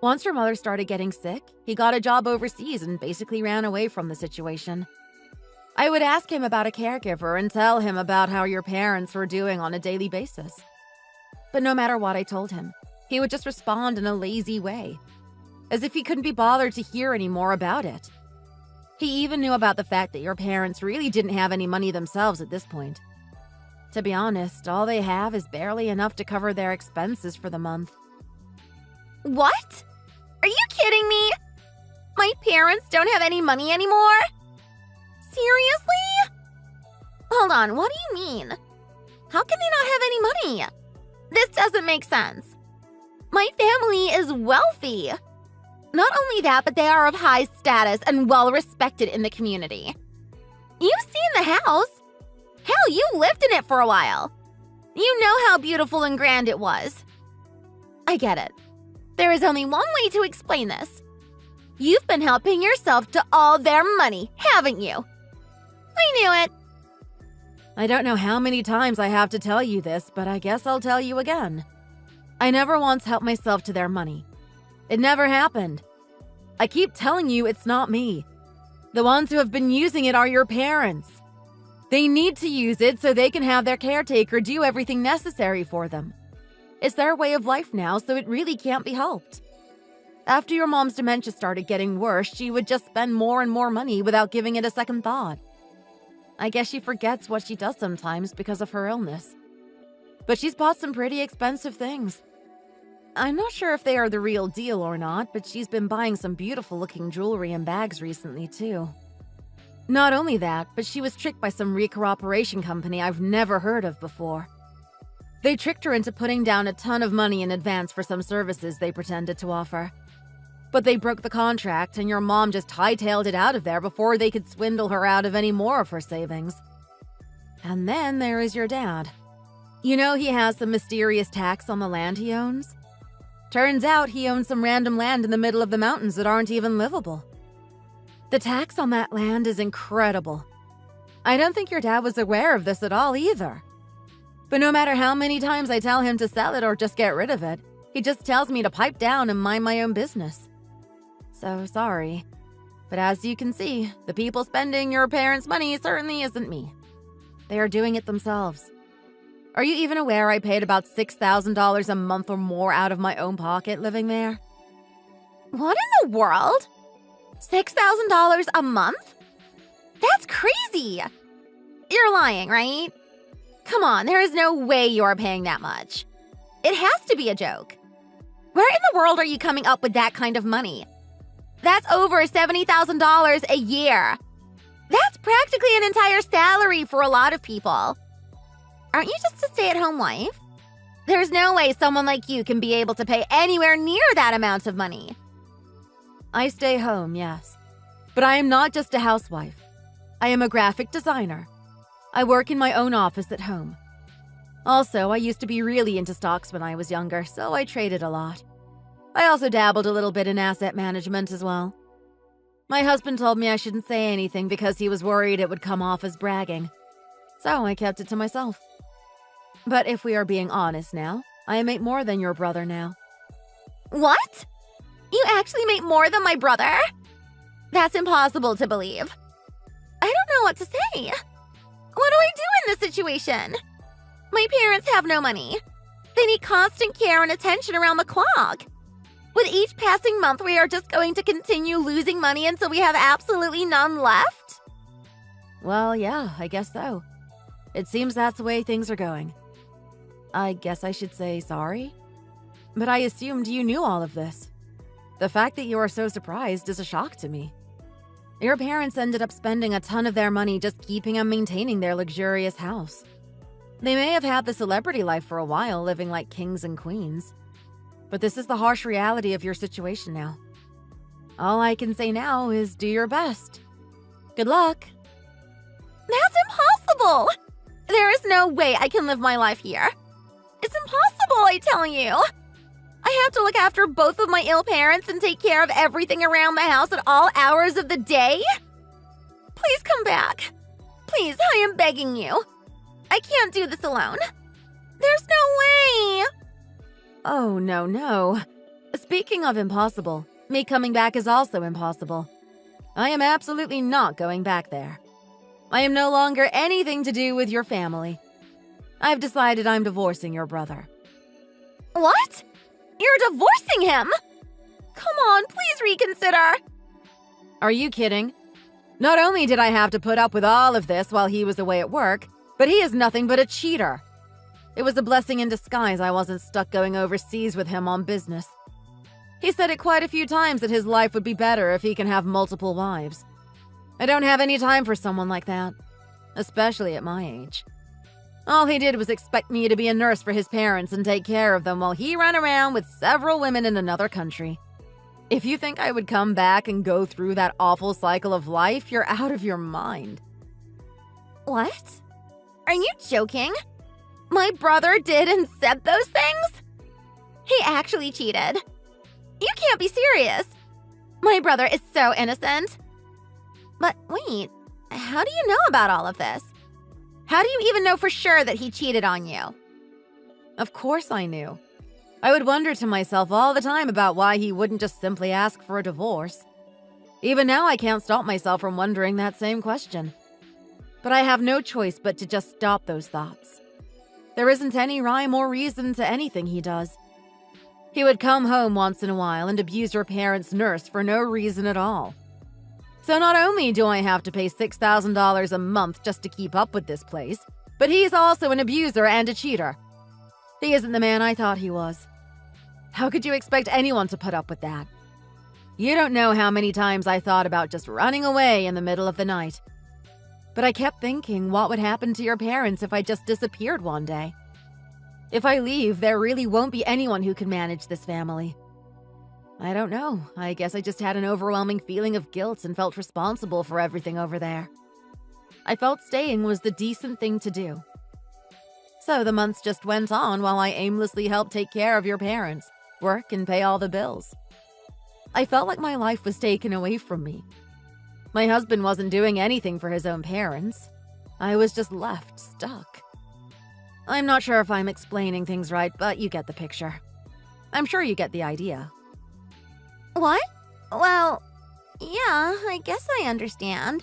Once your mother started getting sick, he got a job overseas and basically ran away from the situation. I would ask him about a caregiver and tell him about how your parents were doing on a daily basis. But no matter what I told him, he would just respond in a lazy way, as if he couldn't be bothered to hear any more about it. He even knew about the fact that your parents really didn't have any money themselves at this point. To be honest, all they have is barely enough to cover their expenses for the month. What? Are you kidding me? My parents don't have any money anymore? Seriously? Hold on, what do you mean? How can they not have any money? This doesn't make sense. My family is wealthy. Not only that, but they are of high status and well respected in the community. You've seen the house. Hell, you lived in it for a while. You know how beautiful and grand it was. I get it. There is only one way to explain this. You've been helping yourself to all their money, haven't you? I knew it. I don't know how many times I have to tell you this, but I guess I'll tell you again. I never once helped myself to their money. It never happened. I keep telling you it's not me. The ones who have been using it are your parents. They need to use it so they can have their caretaker do everything necessary for them. It's their way of life now, so it really can't be helped. After your mom's dementia started getting worse, she would just spend more and more money without giving it a second thought. I guess she forgets what she does sometimes because of her illness. But she's bought some pretty expensive things. I'm not sure if they are the real deal or not, but she's been buying some beautiful-looking jewelry and bags recently, too. Not only that, but she was tricked by some recoop company I've never heard of before. They tricked her into putting down a ton of money in advance for some services they pretended to offer. But they broke the contract, and your mom just hightailed it out of there before they could swindle her out of any more of her savings. And then there is your dad. You know he has some mysterious tax on the land he owns? Turns out he owns some random land in the middle of the mountains that aren't even livable. The tax on that land is incredible. I don't think your dad was aware of this at all either. But no matter how many times I tell him to sell it or just get rid of it, he just tells me to pipe down and mind my own business. So sorry. But as you can see, the people spending your parents' money certainly isn't me. They are doing it themselves. Are you even aware I paid about $6,000 a month or more out of my own pocket living there? What in the world? $6,000 a month? That's crazy! You're lying, right? Come on, there is no way you're paying that much. It has to be a joke. Where in the world are you coming up with that kind of money? That's over $70,000 a year. That's practically an entire salary for a lot of people. Aren't you just a stay-at-home wife? There's no way someone like you can be able to pay anywhere near that amount of money. I stay home, yes. But I am not just a housewife. I am a graphic designer. I work in my own office at home. Also, I used to be really into stocks when I was younger, so I traded a lot. I also dabbled a little bit in asset management as well. My husband told me I shouldn't say anything because he was worried it would come off as bragging. So I kept it to myself. But if we are being honest now, I make more than your brother now. What? You actually make more than my brother? That's impossible to believe. I don't know what to say. What do I do in this situation? My parents have no money. They need constant care and attention around the clock. With each passing month, we are just going to continue losing money until we have absolutely none left? Well, yeah, I guess so. It seems that's the way things are going. I guess I should say sorry. But I assumed you knew all of this. The fact that you are so surprised is a shock to me. Your parents ended up spending a ton of their money just keeping and maintaining their luxurious house. They may have had the celebrity life for a while, living like kings and queens. But this is the harsh reality of your situation now. All I can say now is do your best. Good luck. That's impossible! There is no way I can live my life here. It's impossible, I tell you. I have to look after both of my ill parents and take care of everything around the house at all hours of the day? Please come back. Please, I am begging you. I can't do this alone. There's no way. Oh, no. Speaking of impossible, me coming back is also impossible. I am absolutely not going back there. I am no longer anything to do with your family. I've decided I'm divorcing your brother. What? You're divorcing him? Come on, please reconsider. Are you kidding? Not only did I have to put up with all of this while he was away at work, but he is nothing but a cheater. It was a blessing in disguise I wasn't stuck going overseas with him on business. He said it quite a few times that his life would be better if he can have multiple wives. I don't have any time for someone like that, especially at my age. All he did was expect me to be a nurse for his parents and take care of them while he ran around with several women in another country. If you think I would come back and go through that awful cycle of life, you're out of your mind. What? Are you joking? My brother did and said those things? He actually cheated. You can't be serious. My brother is so innocent. But wait, how do you know about all of this? How do you even know for sure that he cheated on you? Of course I knew. I would wonder to myself all the time about why he wouldn't just simply ask for a divorce. Even now I can't stop myself from wondering that same question. But I have no choice but to just stop those thoughts. There isn't any rhyme or reason to anything he does. He would come home once in a while and abuse your parents' nurse for no reason at all. So not only do I have to pay $6,000 a month just to keep up with this place, but he's also an abuser and a cheater. He isn't the man I thought he was. How could you expect anyone to put up with that? You don't know how many times I thought about just running away in the middle of the night. But I kept thinking, what would happen to your parents if I just disappeared one day? If I leave, there really won't be anyone who can manage this family. I don't know. I guess I just had an overwhelming feeling of guilt and felt responsible for everything over there. I felt staying was the decent thing to do. So the months just went on while I aimlessly helped take care of your parents, work, and pay all the bills. I felt like my life was taken away from me. My husband wasn't doing anything for his own parents. I was just left stuck. I'm not sure if I'm explaining things right, but you get the picture. I'm sure you get the idea. What? Well, yeah, I guess I understand.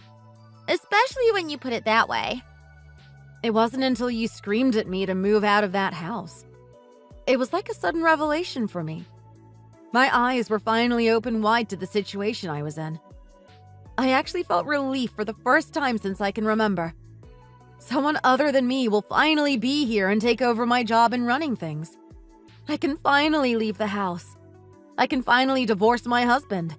Especially when you put it that way. It wasn't until you screamed at me to move out of that house. It was like a sudden revelation for me. My eyes were finally open wide to the situation I was in. I actually felt relief for the first time since I can remember. Someone other than me will finally be here and take over my job in running things. I can finally leave the house. I can finally divorce my husband.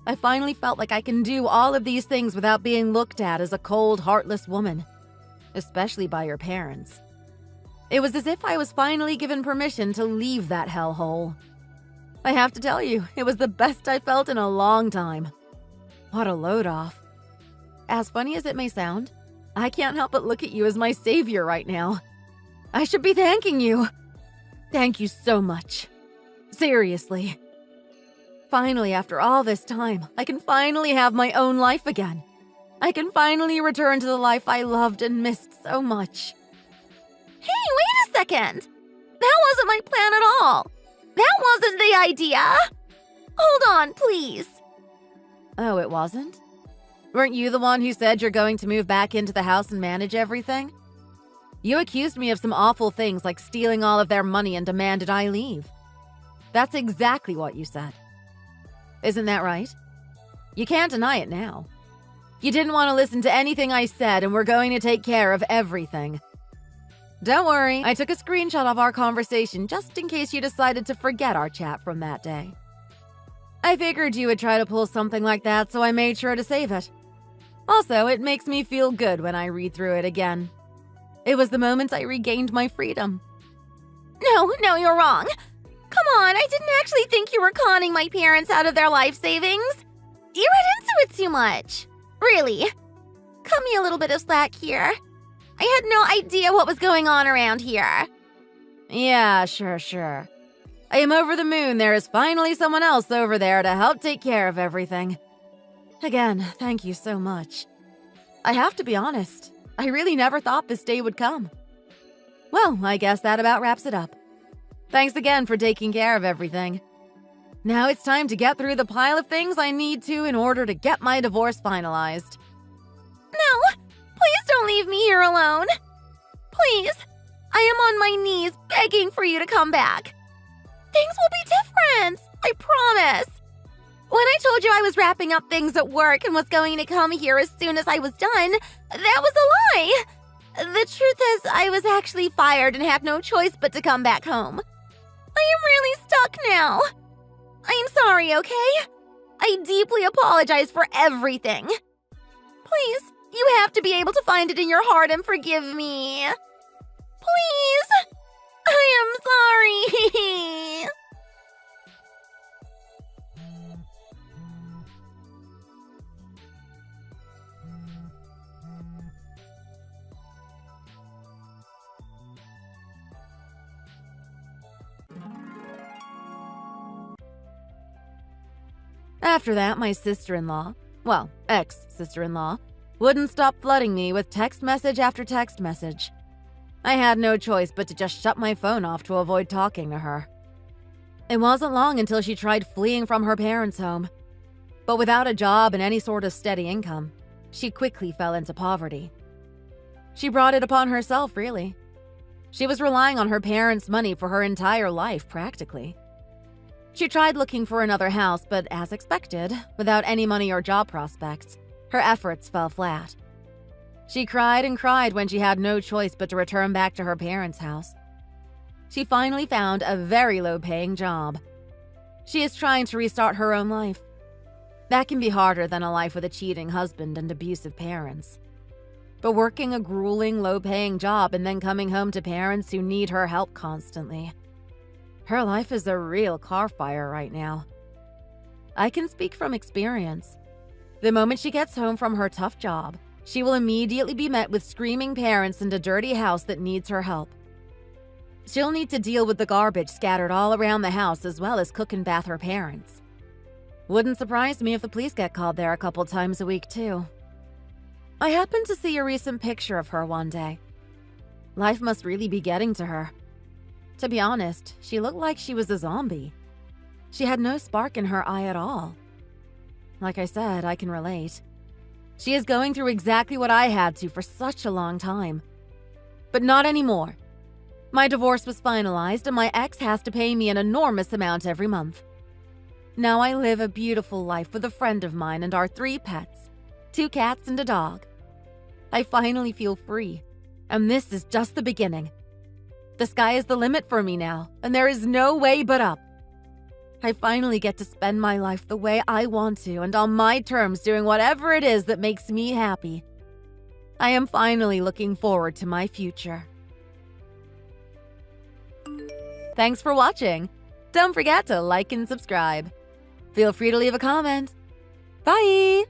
I finally felt like I can do all of these things without being looked at as a cold, heartless woman, especially by your parents. It was as if I was finally given permission to leave that hellhole. I have to tell you, it was the best I felt in a long time. What a load off. As funny as it may sound, I can't help but look at you as my savior right now. I should be thanking you. Thank you so much. Seriously. Finally, after all this time, I can finally have my own life again. I can finally return to the life I loved and missed so much. Hey, wait a second! That wasn't my plan at all! That wasn't the idea! Hold on, please. Oh, it wasn't? Weren't you the one who said you're going to move back into the house and manage everything? You accused me of some awful things like stealing all of their money and demanded I leave. That's exactly what you said. Isn't that right? You can't deny it now. You didn't want to listen to anything I said, and we're going to take care of everything. Don't worry, I took a screenshot of our conversation just in case you decided to forget our chat from that day. I figured you would try to pull something like that, so I made sure to save it. Also, it makes me feel good when I read through it again. It was the moment I regained my freedom. No, you're wrong. Come on, I didn't actually think you were conning my parents out of their life savings. You read into it too much. Really. Cut me a little bit of slack here. I had no idea what was going on around here. Yeah, sure. I am over the moon. There is finally someone else over there to help take care of everything. Again, thank you so much. I have to be honest, I really never thought this day would come. Well, I guess that about wraps it up. Thanks again for taking care of everything. Now it's time to get through the pile of things I need to in order to get my divorce finalized. No, please don't leave me here alone. Please, I am on my knees begging for you to come back. Things will be different, I promise. When I told you I was wrapping up things at work and was going to come here as soon as I was done, that was a lie. The truth is, I was actually fired and had no choice but to come back home. I am really stuck now. I'm sorry, okay? I deeply apologize for everything. Please, you have to be able to find it in your heart and forgive me. Please! I am sorry! After that, my sister-in-law, well, ex-sister-in-law, wouldn't stop flooding me with text message after text message. I had no choice but to just shut my phone off to avoid talking to her. It wasn't long until she tried fleeing from her parents' home. But without a job and any sort of steady income, she quickly fell into poverty. She brought it upon herself, really. She was relying on her parents' money for her entire life, practically. She tried looking for another house, but as expected, without any money or job prospects, her efforts fell flat. She cried and cried when she had no choice but to return back to her parents' house. She finally found a very low-paying job. She is trying to restart her own life. That can be harder than a life with a cheating husband and abusive parents. But working a grueling, low-paying job and then coming home to parents who need her help constantly. Her life is a real car fire right now. I can speak from experience. The moment she gets home from her tough job, she will immediately be met with screaming parents and a dirty house that needs her help. She'll need to deal with the garbage scattered all around the house as well as cook and bath her parents. Wouldn't surprise me if the police get called there a couple times a week too. I happened to see a recent picture of her one day. Life must really be getting to her. To be honest, she looked like she was a zombie. She had no spark in her eye at all. Like I said, I can relate. She is going through exactly what I had to for such a long time. But not anymore. My divorce was finalized and my ex has to pay me an enormous amount every month. Now I live a beautiful life with a friend of mine and our 3 pets, 2 cats and a dog. I finally feel free, and this is just the beginning. The sky is the limit for me now, and there is no way but up. I finally get to spend my life the way I want to and on my terms, doing whatever it is that makes me happy. I am finally looking forward to my future. Thanks for watching. Don't forget to like and subscribe. Feel free to leave a comment. Bye!